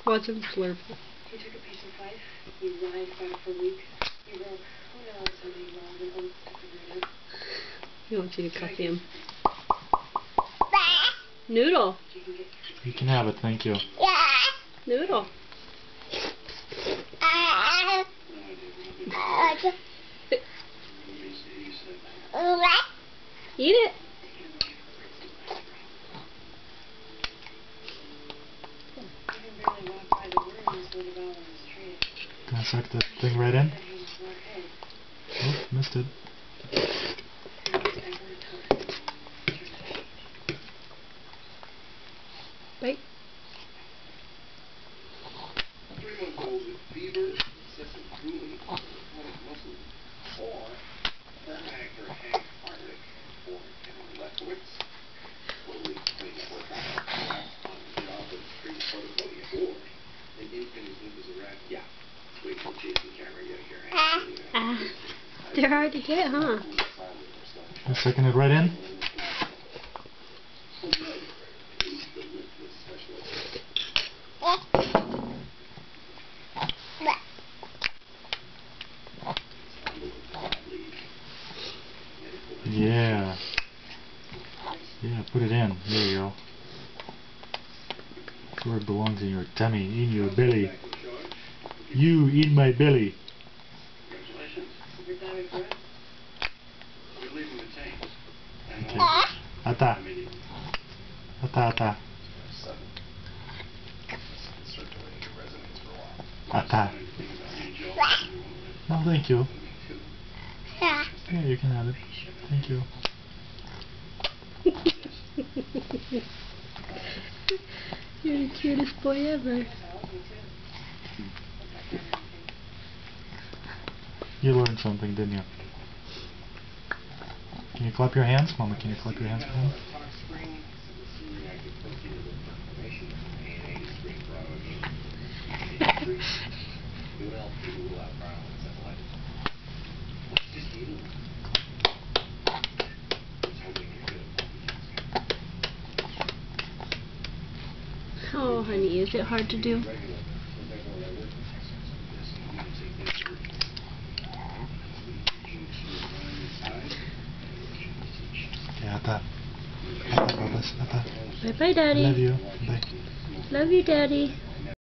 Watch him slurp. He took a piece of life, he lied about it for weeks, he wrote who knows how many wrongs and oaths to figure it out. He wants you to cuffy him. Noodle. You can have it, thank you. Noodle. Eat it. Gonna suck that thing right in? Oh, missed it. Bite. 3-month-old with fever, excessive drooling, chronic muscle, or actor Hank Hardwick, or Kevin Lefkowitz, slowly clean network on the job with extreme photophobia, or an infant whose limp is erect. Yeah. Wait till Jason Cameron get here. They're hard to get, huh? Just sucking it right in? Yeah. Yeah, put it in. There you go. That's where it belongs, in your tummy, in your belly. You in my belly. Okay. Ata. Ata. Ata. No, thank you. Yeah, you can have it. Thank you. You're the cutest boy ever. You learned something, didn't you? Can you clap your hands? Mama, can you clap your hands for him? Oh, honey, is it hard to do? Yeah, Ata. Ata, Babas, Ata. Bye-bye, Daddy. Love you. Bye. Love you, Daddy.